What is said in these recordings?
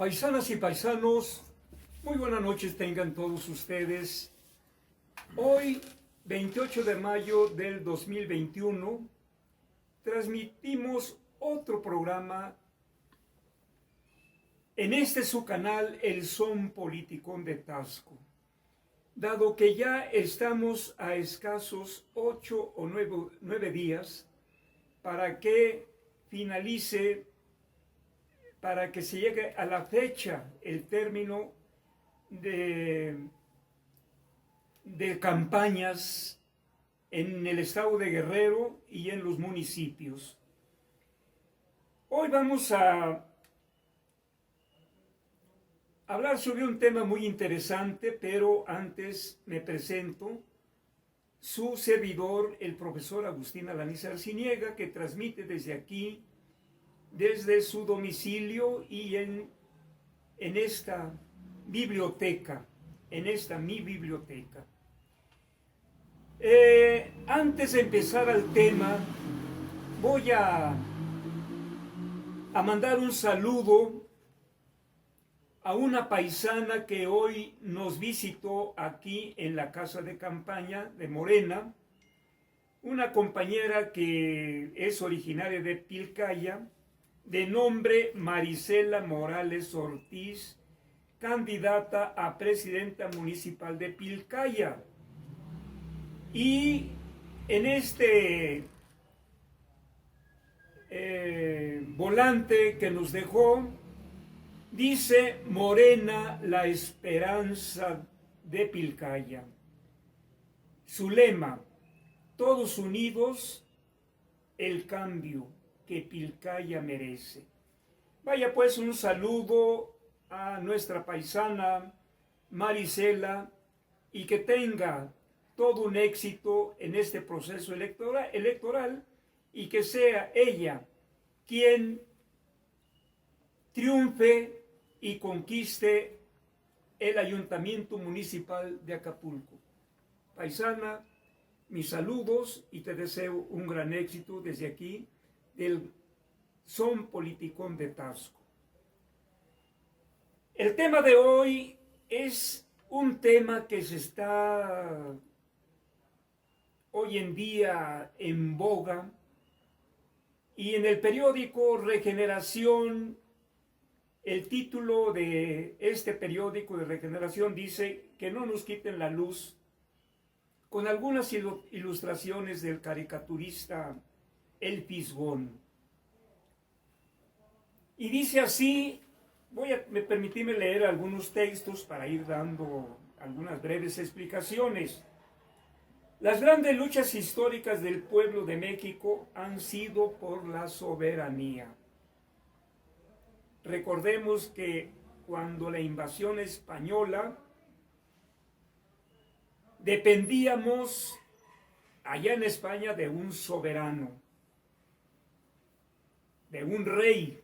Paisanas y paisanos, muy buenas noches tengan todos ustedes. Hoy, 28 de mayo del 2021, transmitimos otro programa en este su canal, El Son Politicón de Tasco. Dado que ya estamos a escasos 8 o 9 días para que finalice, para que se llegue a la fecha, el término de campañas en el estado de Guerrero y en los municipios. Hoy vamos a hablar sobre un tema muy interesante, pero antes me presento. Su servidor, el profesor Agustín Alanis Arciniega, que transmite desde aquí, desde su domicilio y en esta biblioteca, mi biblioteca. Antes de empezar al tema, voy a mandar un saludo a una paisana que hoy nos visitó aquí en la casa de campaña de Morena, una compañera que es originaria de Pilcaya, de nombre Marisela Morales Ortiz, candidata a presidenta municipal de Pilcaya. Y en este volante que nos dejó, dice: Morena, la esperanza de Pilcaya. Su lema: todos unidos, el cambio que Pilcaya merece. Vaya pues, un saludo a nuestra paisana Marisela, y que tenga todo un éxito en este proceso electoral y que sea ella quien triunfe y conquiste el Ayuntamiento Municipal de Acapulco. Paisana, mis saludos y te deseo un gran éxito desde aquí, del Son Politicón de Tasco. El tema de hoy es un tema que se está hoy en día en boga, y en el periódico Regeneración, el título de este periódico de Regeneración dice: que no nos quiten la luz, con algunas ilustraciones del caricaturista El Fisgón. Y dice así, permitirme leer algunos textos para ir dando algunas breves explicaciones. Las grandes luchas históricas del pueblo de México han sido por la soberanía. Recordemos que cuando la invasión española, dependíamos allá en España de un soberano, de un rey,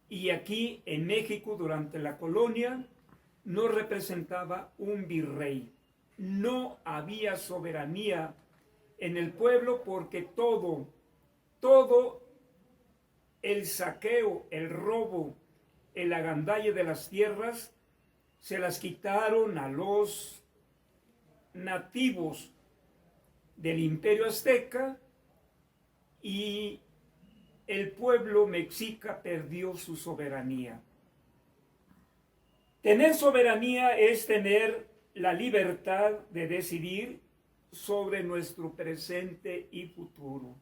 y aquí en México durante la colonia nos representaba un virrey. No había soberanía en el pueblo porque todo el saqueo, el robo, el agandalle de las tierras se las quitaron a los nativos del Imperio Azteca, y el pueblo mexica perdió su soberanía. Tener soberanía es tener la libertad de decidir sobre nuestro presente y futuro.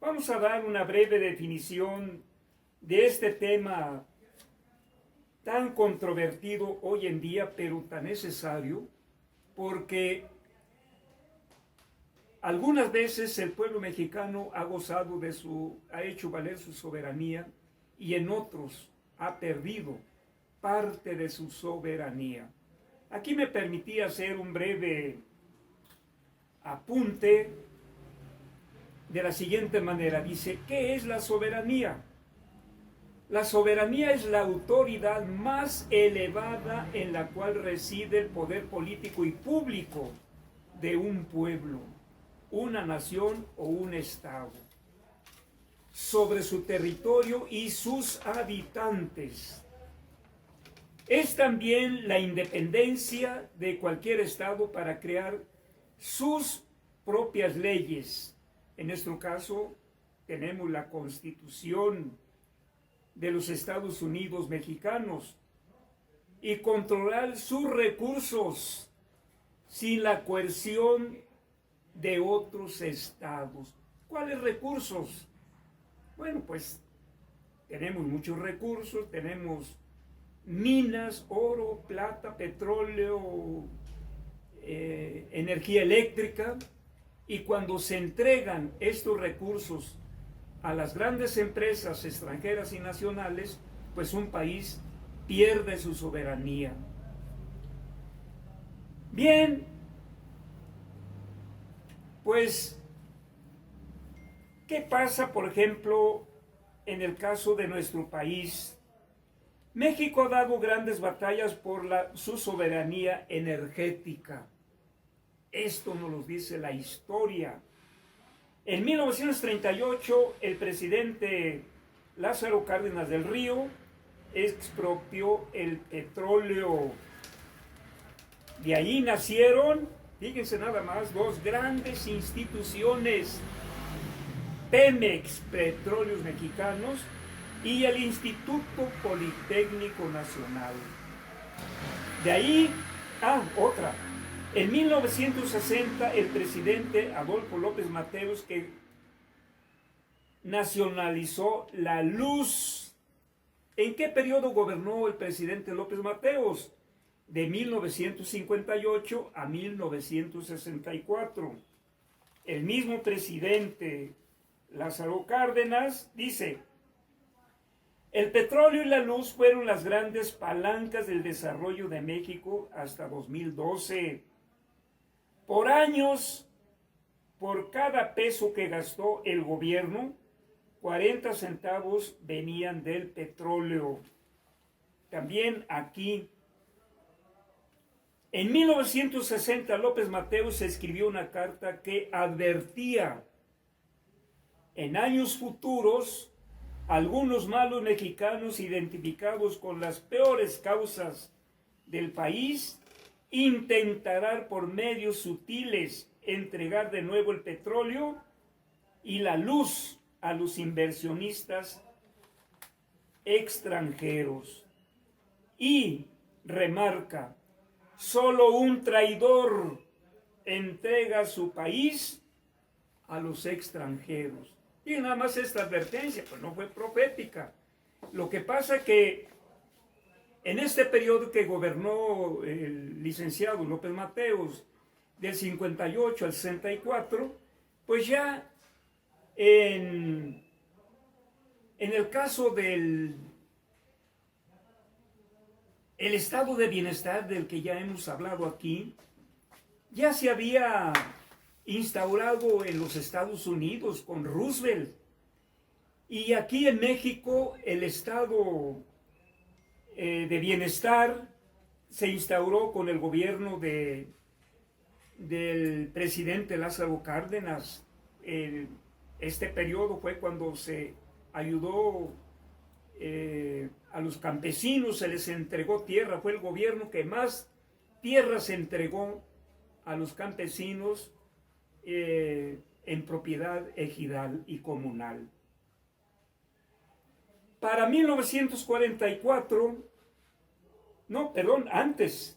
Vamos a dar una breve definición de este tema tan controvertido hoy en día, pero tan necesario, porque algunas veces el pueblo mexicano ha gozado ha hecho valer su soberanía, y en otros ha perdido parte de su soberanía. Aquí me permití hacer un breve apunte de la siguiente manera. Dice: ¿qué es la soberanía? La soberanía es la autoridad más elevada en la cual reside el poder político y público de un pueblo, una nación o un estado. sobre su territorio y sus habitantes. Es también la independencia de cualquier estado para crear sus propias leyes. En nuestro caso, tenemos la Constitución de los Estados Unidos mexicanos y controlar sus recursos sin la coerción de otros estados. ¿Cuáles recursos? Bueno, pues tenemos muchos recursos, tenemos minas, oro, plata, petróleo, energía eléctrica, y cuando se entregan estos recursos a las grandes empresas extranjeras y nacionales, pues un país pierde su soberanía. Bien, pues, ¿qué pasa, por ejemplo, en el caso de nuestro país? México ha dado grandes batallas por su soberanía energética. Esto nos lo dice la historia. En 1938, el presidente Lázaro Cárdenas del Río expropió el petróleo. De ahí nacieron, fíjense nada más, dos grandes instituciones: Pemex, Petróleos Mexicanos, y el Instituto Politécnico Nacional. De ahí, otra. En 1960, el presidente Adolfo López Mateos, que nacionalizó la luz. ¿En qué periodo gobernó el presidente López Mateos? De 1958 a 1964. El mismo presidente Lázaro Cárdenas dice: el petróleo y la luz fueron las grandes palancas del desarrollo de México hasta 2012. Por años, por cada peso que gastó el gobierno, 40 centavos venían del petróleo. También aquí, en 1960, López Mateos escribió una carta que advertía: en años futuros, algunos malos mexicanos identificados con las peores causas del país intentarán por medios sutiles entregar de nuevo el petróleo y la luz a los inversionistas extranjeros. Y remarca: solo un traidor entrega su país a los extranjeros. Y nada más esta advertencia, pues no fue profética. Lo que pasa que en este periodo que gobernó el licenciado López Mateos, del 58 al 64, pues ya en el caso del estado de bienestar del que ya hemos hablado aquí, ya se había instaurado en los Estados Unidos con Roosevelt. Y aquí en México el estado de bienestar se instauró con el gobierno del presidente Lázaro Cárdenas. Este periodo fue cuando se ayudó a los campesinos, se les entregó tierra. Fue el gobierno que más tierra se entregó a los campesinos en propiedad ejidal y comunal. Para 1944, antes,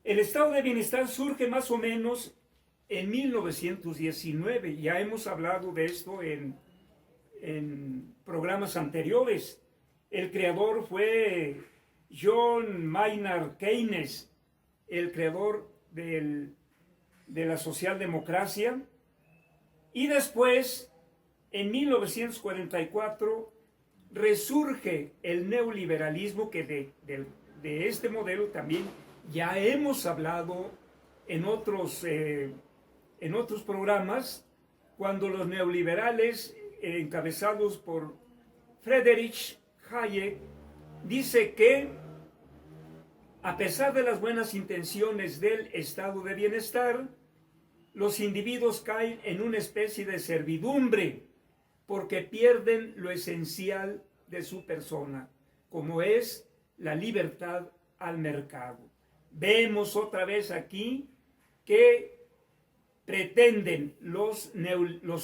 el estado de bienestar surge más o menos en 1919. Ya hemos hablado de esto en programas anteriores. El creador fue John Maynard Keynes, el creador de la socialdemocracia. Y después, en 1944, resurge el neoliberalismo, que de este modelo también ya hemos hablado en otros programas, cuando los neoliberales, encabezados por Friedrich Hayek, dice que a pesar de las buenas intenciones del estado de bienestar, los individuos caen en una especie de servidumbre porque pierden lo esencial de su persona, como es la libertad al mercado. Vemos otra vez aquí que pretenden los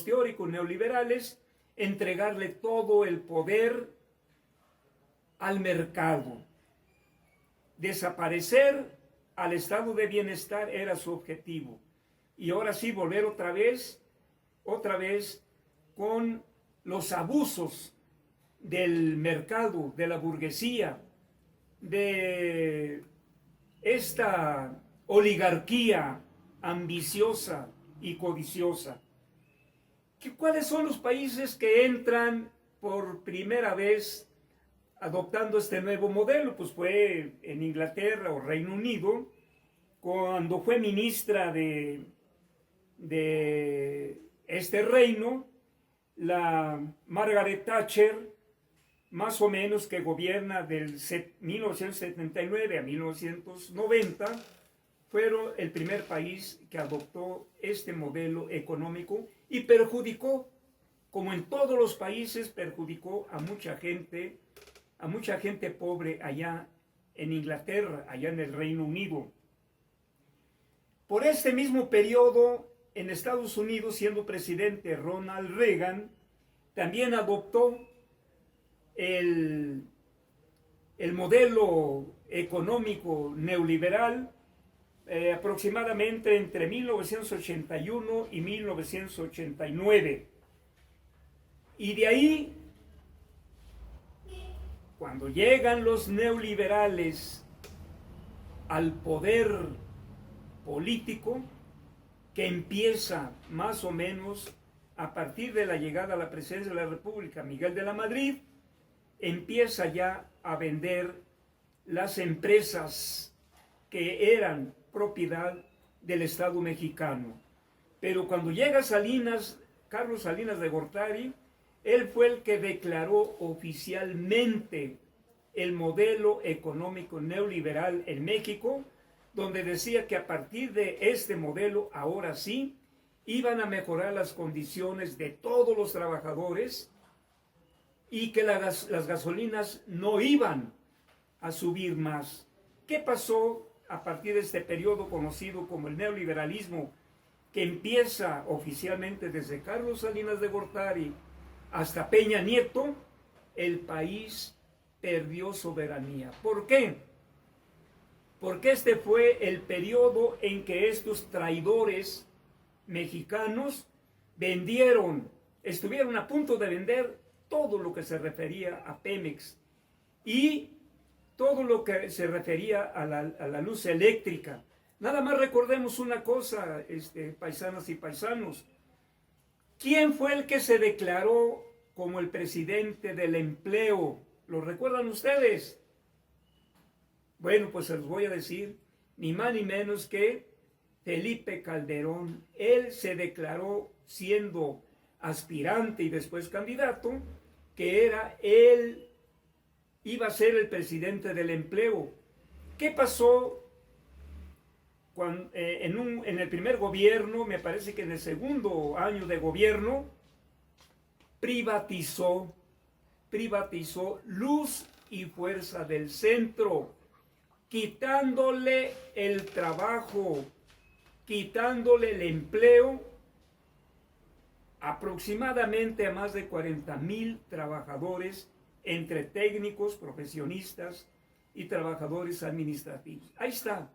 teóricos neoliberales entregarle todo el poder al mercado. Desaparecer al estado de bienestar era su objetivo. Y ahora sí volver otra vez con los abusos del mercado, de la burguesía, de esta oligarquía ambiciosa y codiciosa. ¿Cuáles son los países que entran por primera vez adoptando este nuevo modelo? Pues fue en Inglaterra o Reino Unido, cuando fue ministra de este reino, la Margaret Thatcher, más o menos, que gobierna del 1979 a 1990, fueron el primer país que adoptó este modelo económico y perjudicó, como en todos los países, perjudicó a mucha gente pobre allá en Inglaterra, allá en el Reino Unido. Por este mismo periodo, en Estados Unidos, siendo presidente Ronald Reagan, también adoptó el modelo económico neoliberal aproximadamente entre 1981 y 1989. Y de ahí, cuando llegan los neoliberales al poder político, que empieza más o menos a partir de la llegada a la presidencia de la República, Miguel de la Madrid, empieza ya a vender las empresas que eran propiedad del Estado mexicano. Pero cuando llega Carlos Salinas de Gortari, él fue el que declaró oficialmente el modelo económico neoliberal en México, donde decía que a partir de este modelo, ahora sí, iban a mejorar las condiciones de todos los trabajadores y que las gasolinas no iban a subir más. ¿Qué pasó a partir de este periodo conocido como el neoliberalismo, que empieza oficialmente desde Carlos Salinas de Gortari hasta Peña Nieto? El país perdió soberanía. ¿Por qué? Porque este fue el periodo en que estos traidores mexicanos estuvieron a punto de vender todo lo que se refería a Pemex y todo lo que se refería a la luz eléctrica. Nada más recordemos una cosa, paisanas y paisanos. ¿Quién fue el que se declaró como el presidente del empleo? ¿Lo recuerdan ustedes? Bueno, pues se los voy a decir, ni más ni menos que Felipe Calderón. Él se declaró, siendo aspirante y después candidato, que él iba a ser el presidente del empleo. ¿Qué pasó en el primer gobierno? Me parece que en el segundo año de gobierno, privatizó Luz y Fuerza del Centro, quitándole el trabajo, quitándole el empleo aproximadamente a más de 40,000 trabajadores, entre técnicos, profesionistas y trabajadores administrativos. Ahí está.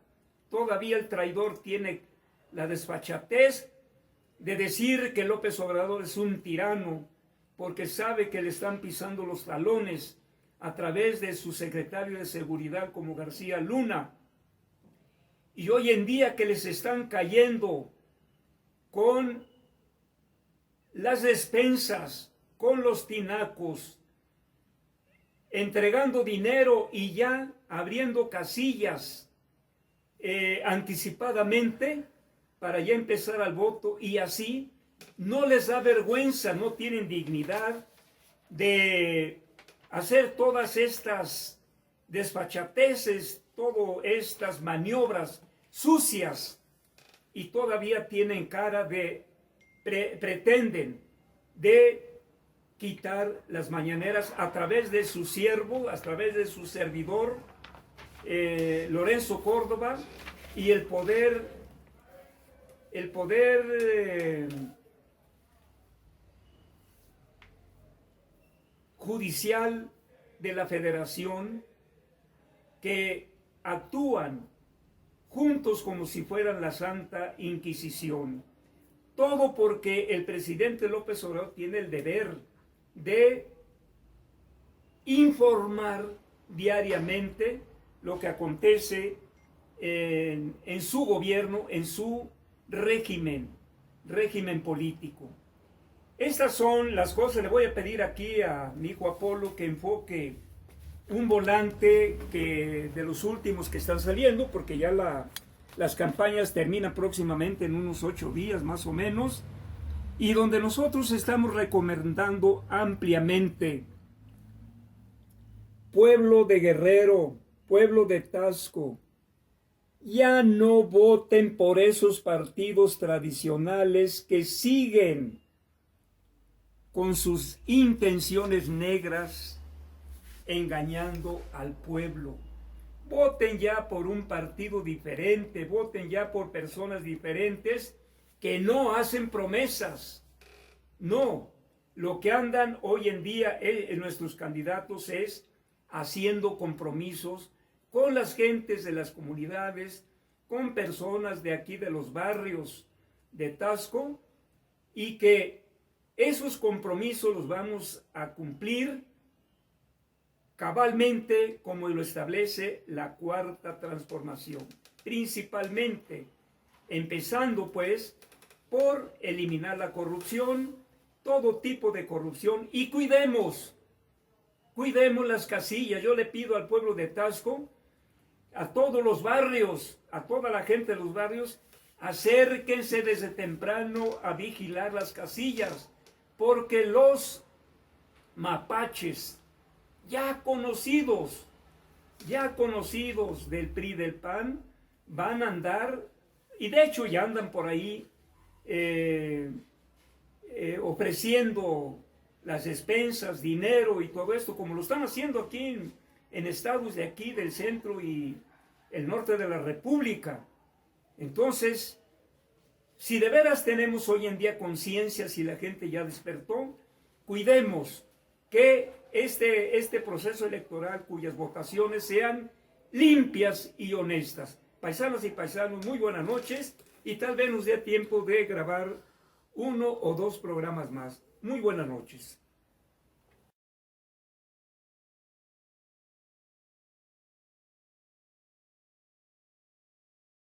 Todavía el traidor tiene la desfachatez de decir que López Obrador es un tirano, porque sabe que le están pisando los talones a través de su secretario de Seguridad como García Luna. Y hoy en día que les están cayendo con las despensas, con los tinacos, entregando dinero y ya abriendo casillas anticipadamente para ya empezar al voto, y así no les da vergüenza, no tienen dignidad de hacer todas estas desfachateces, todas estas maniobras sucias y todavía tienen cara de, pretenden de quitar las mañaneras a través de su siervo, a través de su servidor, Lorenzo Córdoba, y el poder judicial de la Federación, que actúan juntos como si fueran la Santa Inquisición. Todo porque el presidente López Obrador tiene el deber de informar diariamente lo que acontece en su gobierno, en su régimen político. Estas son las cosas. Le voy a pedir aquí a mi hijo Apolo que enfoque un volante de los últimos que están saliendo, porque ya las campañas terminan próximamente en unos 8 días más o menos, y donde nosotros estamos recomendando ampliamente: pueblo de Guerrero, pueblo de Taxco, ya no voten por esos partidos tradicionales que siguen con sus intenciones negras engañando al pueblo. Voten ya por un partido diferente, voten ya por personas diferentes que no hacen promesas. No, lo que andan hoy en día en nuestros candidatos es haciendo compromisos con las gentes de las comunidades, con personas de aquí de los barrios de Taxco, y que esos compromisos los vamos a cumplir cabalmente como lo establece la Cuarta Transformación, principalmente empezando pues por eliminar la corrupción, todo tipo de corrupción, y cuidemos las casillas. Yo le pido al pueblo de Taxco, a todos los barrios, a toda la gente de los barrios, acérquense desde temprano a vigilar las casillas, porque los mapaches ya conocidos del PRI, del PAN, van a andar, y de hecho ya andan por ahí ofreciendo las despensas, dinero y todo esto, como lo están haciendo aquí en estados de aquí del centro y el norte de la República. Entonces, si de veras tenemos hoy en día conciencia, si la gente ya despertó, cuidemos que este proceso electoral, cuyas votaciones sean limpias y honestas. Paisanas y paisanos, muy buenas noches, y tal vez nos dé tiempo de grabar 1 o 2 programas más. Muy buenas noches.